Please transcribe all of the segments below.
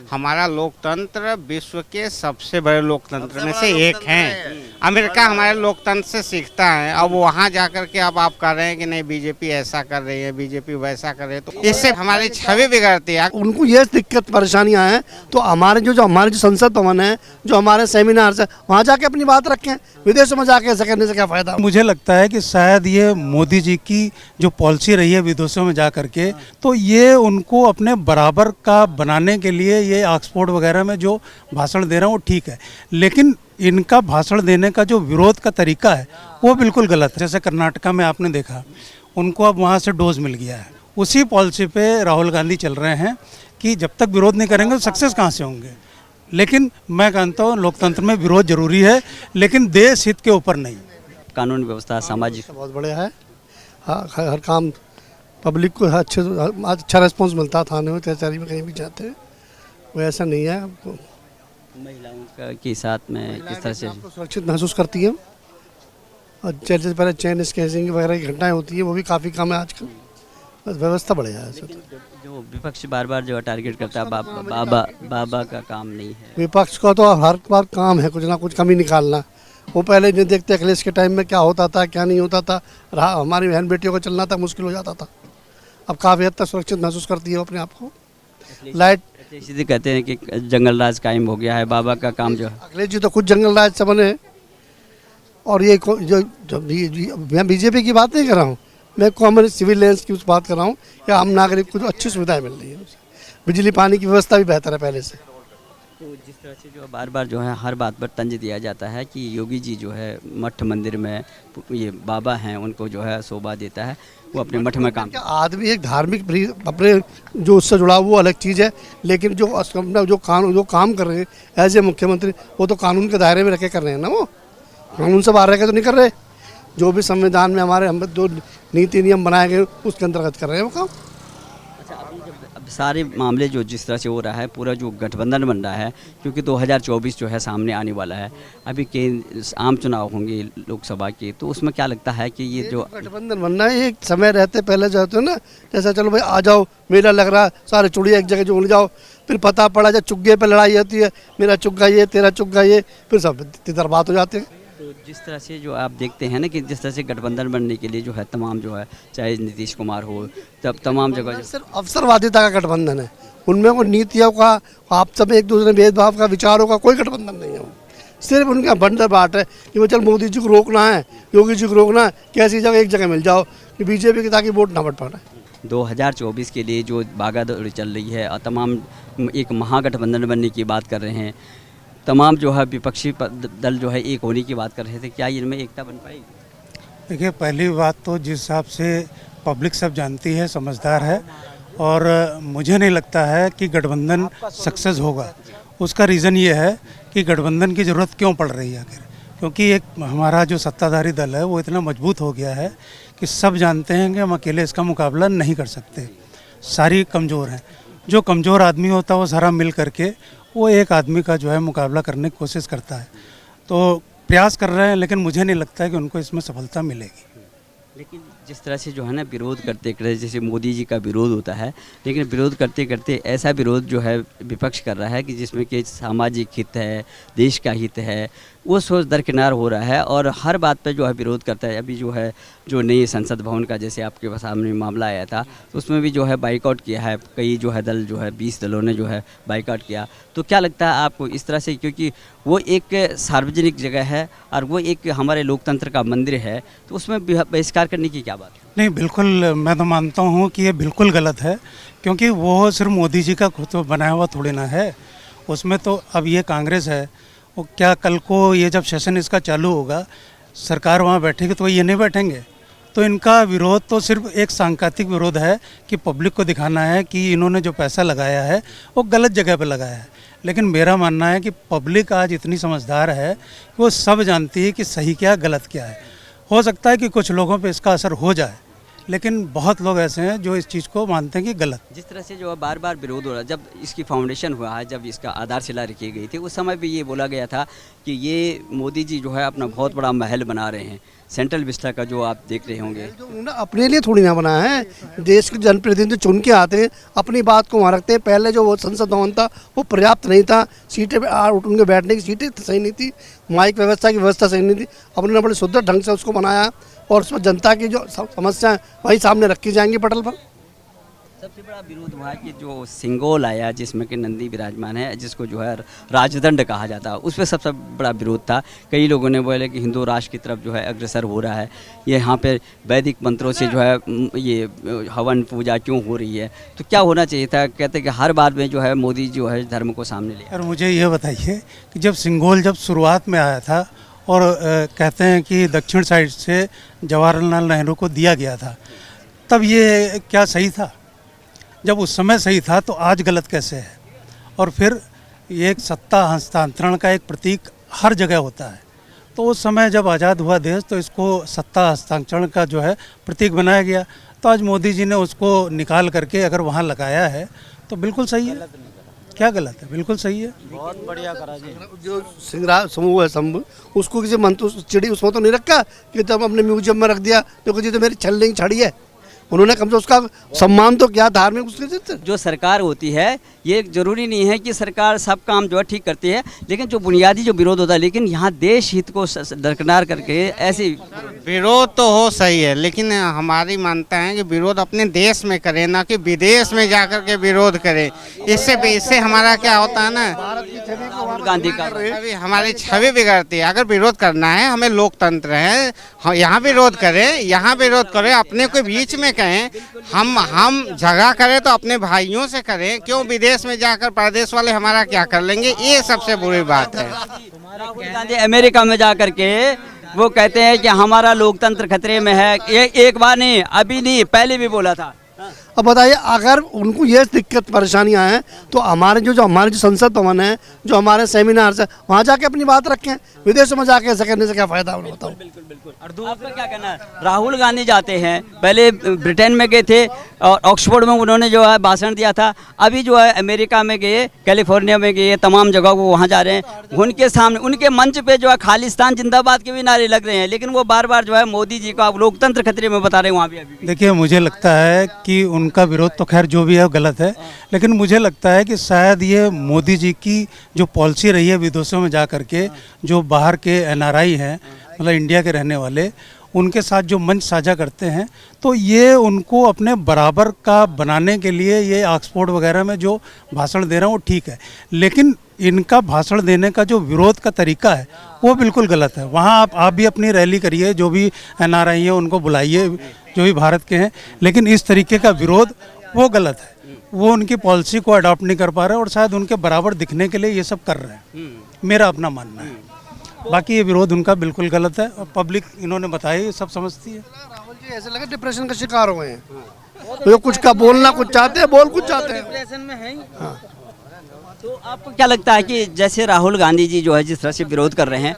हमारा लोकतंत्र विश्व के सबसे बड़े लोकतंत्र में से एक है। अमेरिका हमारे लोकतंत्र से सीखता है। अब वहाँ जाकर के अब आप कह रहे हैं कि नहीं बीजेपी ऐसा कर रही है, बीजेपी वैसा कर रही है, तो इससे हमारी छवि बिगड़ती है। उनको ये दिक्कत परेशानियां हैं तो हमारे हमारे जो संसद भवन है, जो हमारे सेमिनार्स है, वहाँ जाके अपनी बात रखें। विदेशों में जाके ऐसा करने से क्या फायदा। मुझे लगता है कि शायद ये मोदी जी की जो पॉलिसी रही है विदेशों में जा करके, तो ये उनको अपने बराबर का बनाने के लिए ये ऑक्सफोर्ड वगैरह में जो भाषण दे रहे हैं वो ठीक है, लेकिन इनका भाषण देने का जो विरोध का तरीका है वो बिल्कुल गलत है। जैसे कर्नाटका में आपने देखा, उनको अब वहाँ से डोज मिल गया है। उसी पॉलिसी पे राहुल गांधी चल रहे हैं कि जब तक विरोध नहीं करेंगे तो सक्सेस कहाँ से होंगे। लेकिन मैं कहता हूँ लोकतंत्र में विरोध जरूरी है, लेकिन देश हित के ऊपर नहीं। कानून व्यवस्था सामाजिक बहुत बढ़िया है। हाँ, हर काम पब्लिक को अच्छा रिस्पॉन्स मिलता है। थाने में कचहरी में कहीं भी जाते हैं, वो ऐसा नहीं है। महिलाओं के साथ में किस तरह से सुरक्षित महसूस करती है। और जैसे पहले चेन स्नैचिंग वगैरह की घटनाएं होती है, वो भी काफ़ी कम है आजकल। बस व्यवस्था बढ़िया है। जो विपक्ष बार बार जो टारगेट करता है बाबा का काम नहीं है। विपक्ष का तो हर बार काम है कुछ ना कुछ कमी निकालना। वो पहले नहीं देखते अखिलेश के टाइम में क्या होता था क्या नहीं होता था। हमारी बहन बेटियों को चलना था मुश्किल हो जाता था। अब काफ़ी हद तक सुरक्षित महसूस करती है अपने आप को। लाइट सीधे कहते हैं कि जंगल राज कायम हो गया है, बाबा का काम जो है। अखिलेश जी तो खुद जंगल राज से बने। और ये मैं बीजेपी की बात नहीं कर रहा हूँ, मैं कॉमन सिविलियंस की उस बात कर रहा हूँ कि आम नागरिक को जो अच्छी सुविधाएं मिल रही है। बिजली पानी की व्यवस्था भी बेहतर है पहले से। तो जिस तरह से जो बार बार जो है हर बात पर तंज दिया जाता है कि योगी जी जो है मठ मंदिर में ये बाबा हैं उनको जो है शोभा देता है, वो अपने मठ में काम। आदमी एक धार्मिक अपने जो उससे जुड़ा वो अलग चीज़ है, लेकिन जो काम कर रहे हैं एज ए मुख्यमंत्री, वो तो कानून के दायरे में रखे कर रहे हैं ना। वो कानून से बाहर रह के तो नहीं कर रहे। जो भी संविधान में हमारे हम जो नीति नियम बनाए गए उसके अंतर्गत कर रहे हैं वो काम। अच्छा, अभी जब अब सारे मामले जो जिस तरह से हो रहा है, पूरा जो गठबंधन बन रहा है, क्योंकि 2024 जो है सामने आने वाला है, अभी के आम चुनाव होंगे लोकसभा के, तो उसमें क्या लगता है कि ये जो गठबंधन बनना है एक समय रहते पहले जो होते हैं ना, जैसा चलो भाई आ जाओ मेला लग रहा है, सारे चुड़िया एक जगह जो उड़ जाओ, फिर पता पड़ा जब चुग्गे पे लड़ाई होती है, मेरा चुग्गा ये तेरा चुग्गा ये, फिर सब तितर बात हो जाते हैं। तो जिस तरह से जो आप देखते हैं ना कि जिस तरह से गठबंधन बनने के लिए जो है तमाम जो है, चाहे नीतीश कुमार हो, तब तमाम जगह सिर्फ अवसरवादिता का गठबंधन है। उनमें कोई नीतियों का, आप सब एक दूसरे भेदभाव का, विचारों का कोई गठबंधन नहीं है। सिर्फ उनका बंडर बाट है कि वो चल मोदी जी को रोकना है, योगी जी को रोकना है, कैसी जगह एक जगह मिल जाओ कि बीजेपी की ताकि वोट ना बढ़ पा रहा। 2024 के लिए जो भागादौड़ी चल रही है और तमाम एक महागठबंधन बनने की बात कर रहे हैं, तमाम जो है विपक्षी दल जो है एक होने की बात कर रहे थे, क्या इनमें एकता बन पाएगी? देखिए, पहली बात तो जिस हिसाब से पब्लिक सब जानती है, समझदार है, और मुझे नहीं लगता है कि गठबंधन सक्सेस होगा। उसका रीज़न ये है कि गठबंधन की ज़रूरत क्यों पड़ रही है आखिर, क्योंकि एक हमारा जो सत्ताधारी दल है वो इतना मजबूत हो गया है कि सब जानते हैं कि हम अकेले इसका मुकाबला नहीं कर सकते। सारी कमज़ोर हैं। जो कमज़ोर आदमी होता है वो सारा मिल करके वो एक आदमी का जो है मुकाबला करने की कोशिश करता है। तो प्रयास कर रहे हैं, लेकिन मुझे नहीं लगता है कि उनको इसमें सफलता मिलेगी। लेकिन जिस तरह से जो है ना विरोध करते करते, जैसे मोदी जी का विरोध होता है, लेकिन विरोध करते करते ऐसा विरोध जो है विपक्ष कर रहा है कि जिसमें कि सामाजिक हित है, देश का हित है, वो सोच दरकिनार हो रहा है और हर बात पर जो है विरोध करता है। अभी जो है जो नई संसद भवन का जैसे आपके सामने मामला आया था, तो उसमें भी जो है बाइकआउट किया है कई जो है दल, जो है 20 दलों ने जो है बाइकआउट किया। तो क्या लगता है आपको इस तरह से, क्योंकि वो एक सार्वजनिक जगह है और वो एक हमारे लोकतंत्र का मंदिर है, तो उसमें बहिष्कार करने की क्या बात है? नहीं, बिल्कुल मैं तो मानता हूँ कि ये बिल्कुल गलत है, क्योंकि वो सिर्फ मोदी जी का खुद तो बनाया हुआ थोड़ी ना है। उसमें तो अब ये कांग्रेस है, वो क्या कल को ये जब सेशन इसका चालू होगा, सरकार वहाँ बैठेगी तो ये नहीं बैठेंगे। तो इनका विरोध तो सिर्फ एक सांकेतिक विरोध है कि पब्लिक को दिखाना है कि इन्होंने जो पैसा लगाया है वो गलत जगह पर लगाया है। लेकिन मेरा मानना है कि पब्लिक आज इतनी समझदार है कि वो सब जानती है कि सही क्या गलत क्या है। हो सकता है कि कुछ लोगों पे इसका असर हो जाए, लेकिन बहुत लोग ऐसे हैं जो इस चीज़ को मानते हैं कि गलत। जिस तरह से जो है बार बार विरोध हो रहा है, जब इसकी फाउंडेशन हुआ है, जब इसका आधारशिला रखी गई थी, उस समय भी ये बोला गया था कि ये मोदी जी जो है अपना बहुत बड़ा महल बना रहे हैं, सेंट्रल विस्टा का जो आप देख रहे होंगे। जो उन्होंने अपने लिए थोड़ी ना बनाया है, देश के जनप्रतिनिधि चुन के आते हैं, अपनी बात को वहाँ रखते हैं। पहले जो वो संसद भवन था वो पर्याप्त नहीं था, सीटें उनके बैठने की सीटें सही नहीं थी, माइक व्यवस्था की व्यवस्था सही नहीं थी। अपने ने बड़े सुंदर ढंग से उसको बनाया और उसमें जनता की जो समस्याएं वही सामने रखी जाएंगी पटल पर। सबसे बड़ा विरोध हुआ कि जो सिंगोल आया जिसमें कि नंदी विराजमान है, जिसको जो है राजदंड कहा जाता है, उस पर सबसे बड़ा विरोध था। कई लोगों ने बोले कि हिंदू राष्ट्र की तरफ जो है अग्रसर हो रहा है, ये यहाँ पे वैदिक मंत्रों से जो है ये हवन पूजा क्यों हो रही है, तो क्या होना चाहिए था। कहते कि हर बार में जो है मोदी जो है धर्म को सामने ले। और मुझे ये बताइए कि जब सिंगोल जब शुरुआत में आया था और कहते हैं कि दक्षिण साइड से जवाहरलाल नेहरू को दिया गया था, तब ये क्या सही था? जब उस समय सही था तो आज गलत कैसे है? और फिर ये एक सत्ता हस्तांतरण का एक प्रतीक हर जगह होता है, तो उस समय जब आज़ाद हुआ देश तो इसको सत्ता हस्तांतरण का जो है प्रतीक बनाया गया। तो आज मोदी जी ने उसको निकाल करके अगर वहाँ लगाया है तो बिल्कुल सही है। क्या गलत है? बिल्कुल सही है। बहुत बढ़िया करा जी। जो सिंगराज समूह है समूह, उसको किसी मंत्र चिड़ी उसमें तो नहीं रखा कि जब अपने म्यूजियम में रख दिया तो किसी तो मेरी छलनी छड़ी है। उन्होंने कम से उसका सम्मान तो किया धार्मिक उसके। जो सरकार होती है ये जरूरी नहीं है कि सरकार सब काम जो है ठीक करती है, लेकिन जो बुनियादी जो विरोध होता है, लेकिन यहाँ देश हित को दरकिनार करके ऐसी विरोध तो हो सही है, लेकिन हमारी मानता है कि विरोध अपने देश में करें, ना कि विदेश में जाकर के विरोध करें। इससे हमारा क्या होता है ना, राहुल गांधी का हमारी छवि बिगड़ती है। अगर विरोध करना है, हमें लोकतंत्र है, यहाँ विरोध करें, यहाँ विरोध करें, अपने को बीच में कहें। हम झगड़ा करें तो अपने भाइयों से करें, क्यों विदेश में जाकर परदेश वाले हमारा क्या कर लेंगे, ये सबसे बुरी बात है। राहुल गांधी अमेरिका में जा करके वो कहते हैं कि हमारा लोकतंत्र खतरे में है। एक बार नहीं, अभी नहीं, पहले भी बोला था। अब बताइए, अगर उनको ये दिक्कत परेशानियां हैं तो हमारे जो हमारे जो संसद भवन है, जो हमारे सेमिनार्स है, वहाँ जाके अपनी बात रखें। विदेशों में जाके ऐसा करने से क्या फायदा, उन्हें बताओ। और आपका क्या कहना है? राहुल गांधी जाते हैं, पहले ब्रिटेन में गए थे और ऑक्सफोर्ड में उन्होंने जो है भाषण दिया था, अभी जो है अमेरिका में गए, कैलिफोर्निया में गए, तमाम जगह को वहाँ जा रहे हैं। उनके सामने, उनके मंच पे जो है खालिस्तान जिंदाबाद के भी नारे लग रहे हैं, लेकिन वो बार बार जो है मोदी जी का लोकतंत्र खतरे में बता रहे हैं वहाँ भी। अभी देखिए, मुझे लगता है कि उनका विरोध तो खैर जो भी है गलत है, लेकिन मुझे लगता है कि शायद ये मोदी जी की जो पॉलिसी रही है विदेशों में जा करके, जो बाहर के एनआरआई हैं, मतलब इंडिया के रहने वाले, उनके साथ जो मंच साझा करते हैं, तो ये उनको अपने बराबर का बनाने के लिए ये ऑक्सफोर्ड वगैरह में जो भाषण दे रहे हैं वो ठीक है, लेकिन इनका भाषण देने का जो विरोध का तरीका है वो बिल्कुल गलत है। वहाँ आप भी अपनी रैली करिए, जो भी एनआरआई है उनको बुलाइए, जो भी भारत के हैं, लेकिन इस तरीके का विरोध वो गलत है। वो उनकी पॉलिसी को अडॉप्ट नहीं कर पा रहे और शायद उनके बराबर दिखने के लिए ये सब कर रहे हैं, मेरा अपना मानना है। बाकी ये विरोध उनका बिल्कुल गलत है और पब्लिक इन्होंने बताया ये सब समझती है। राहुल जी ऐसे लगे डिप्रेशन का शिकार हुए हैं, तो कुछ का बोलना कुछ चाहते हैं, बोल कुछ चाहते हैं। डिप्रेशन में है। तो आपको क्या लगता है कि जैसे राहुल गांधी जी जो है जिस तरह से विरोध कर रहे हैं,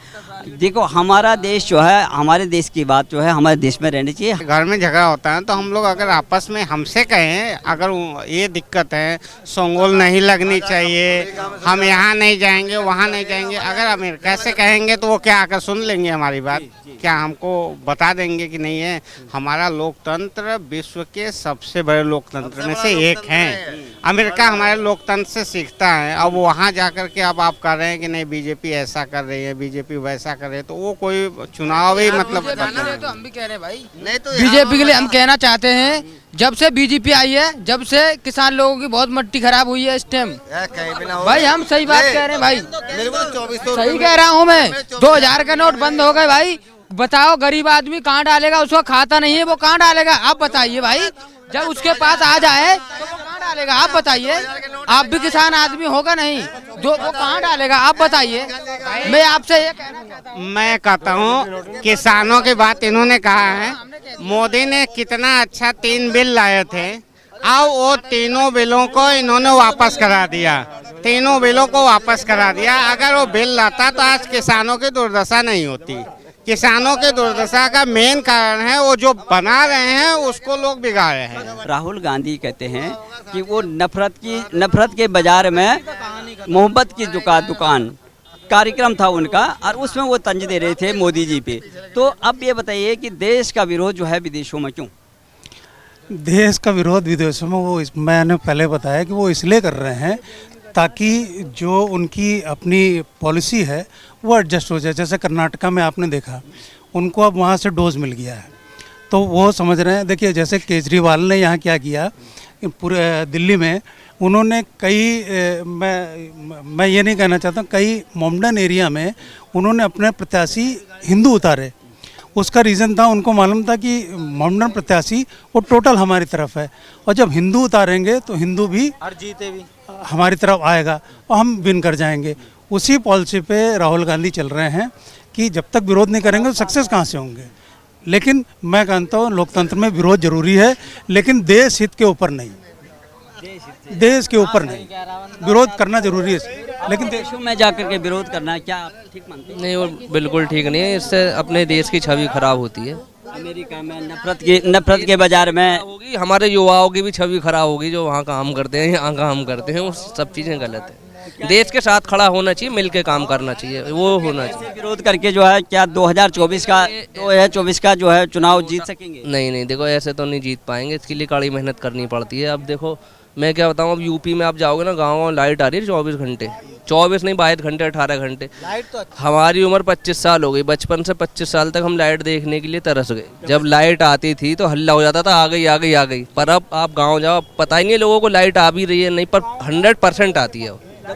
देखो हमारा देश जो है, हमारे देश की बात जो है हमारे देश में रहनी चाहिए। घर में झगड़ा होता है तो हम लोग अगर आपस में हमसे कहें, अगर ये दिक्कत है, सोंगोल नहीं लगनी चाहिए, हम यहाँ नहीं जाएंगे, वहाँ नहीं जाएंगे, अगर अमेरिका से कहेंगे तो वो क्या आकर सुन लेंगे हमारी बात? क्या हमको बता देंगे कि नहीं है? हमारा लोकतंत्र विश्व के सबसे बड़े लोकतंत्र में से एक है। अमेरिका हमारे लोकतंत्र से सीखता है। अब वहाँ जाकर के अब आप कह रहे हैं कि नहीं बीजेपी ऐसा कर रही है, बीजेपी वैसा कर रही है, तो वो कोई चुनावी मतलब तो हम भी कह रहे हैं भाई, नहीं तो बीजेपी के लिए हम कहना चाहते हैं, जब से बीजेपी आई है, जब से किसान लोगों की बहुत मट्टी खराब हुई है इस टाइम। भाई हम सही बात कह रहे हैं भाई, सही कह रहा हूँ मैं। 2000 का नोट बंद हो गए भाई, बताओ गरीब आदमी कहाँ डालेगा? उसको खाता नहीं है, वो कहाँ डालेगा? आप बताइए भाई, जब उसके पास आ जाए तो वो कहाँ डालेगा? आप बताइए, आप भी किसान आदमी होगा नहीं, जो वो कहाँ डालेगा? आप बताइए। मैं आपसे ये कहना चाहता हूँ, मैं कहता हूँ किसानों की बात इन्होंने कहा है। मोदी ने कितना अच्छा 3 बिल लाए थे, अब वो तीनों बिलों को इन्होंने वापस करा दिया, तीनों बिलों को वापस करा दिया। अगर वो बिल लाता तो आज किसानों की दुर्दशा नहीं होती, किसानों के दुर्दशा का मेन कारण है वो जो बना रहे हैं उसको लोग बिगाड़ रहे हैं। राहुल गांधी कहते हैं कि वो नफरत के बाजार में मोहब्बत की दुकान कार्यक्रम था उनका, और उसमें वो तंज दे रहे थे मोदी जी पे। तो अब ये बताइए कि देश का विरोध जो है विदेशों में क्यों? देश का विरोध विदेशों में मैंने पहले बताया कि वो इसलिए कर रहे हैं ताकि जो उनकी अपनी पॉलिसी है वो एडजस्ट हो जाए। जैसे कर्नाटका में आपने देखा, उनको अब वहाँ से डोज मिल गया है तो वो समझ रहे हैं। देखिए जैसे केजरीवाल ने यहाँ क्या किया, पूरे दिल्ली में उन्होंने कई मैं ये नहीं कहना चाहता, कई मॉडर्न एरिया में उन्होंने अपने प्रत्याशी हिंदू उतारे। उसका रीज़न था, उनको मालूम था कि मॉडर्न प्रत्याशी वो टोटल हमारी तरफ है, और जब हिंदू उतारेंगे तो हिंदू भी और जीते भी हमारी तरफ आएगा और हम विन कर जाएंगे। उसी पॉलिसी पे राहुल गांधी चल रहे हैं कि जब तक विरोध नहीं करेंगे तो सक्सेस कहाँ से होंगे। लेकिन मैं कहता हूँ लोकतंत्र में विरोध जरूरी है, लेकिन देश हित के ऊपर नहीं, देश के ऊपर नहीं, विरोध करना जरूरी है लेकिन देशों में जाकर के विरोध करना क्या आप ठीक मानते हैं? नहीं, वो बिल्कुल ठीक नहीं है। इससे अपने देश की छवि खराब होती है। अमेरिका में नफरत के बाजार में होगी, हमारे युवाओं की भी छवि खराब होगी जो वहाँ काम करते हैं, यहाँ काम करते हैं, वो सब चीज़ें गलत है। देश के साथ खड़ा होना चाहिए, मिल के काम करना चाहिए, वो होना चाहिए। विरोध करके जो है क्या 2024 का जो है चुनाव जीत सकेंगे? नहीं, देखो ऐसे तो नहीं जीत पाएंगे, इसके लिए कड़ी मेहनत करनी पड़ती है। अब देखो मैं क्या बताऊँ, अब यूपी में आप जाओगे ना, गाँव लाइट आ रही है 24 घंटे, 24 नहीं 22 घंटे 18 घंटे। हमारी उम्र 25 साल हो गई, बचपन से 25 साल तक हम लाइट देखने के लिए तरस गए। जब लाइट आती थी तो हल्ला हो जाता था, आ गई। पर अब आप गाँव जाओ, पता ही नहीं लोगों को लाइट आ भी रही है नहीं, पर 100% आती है।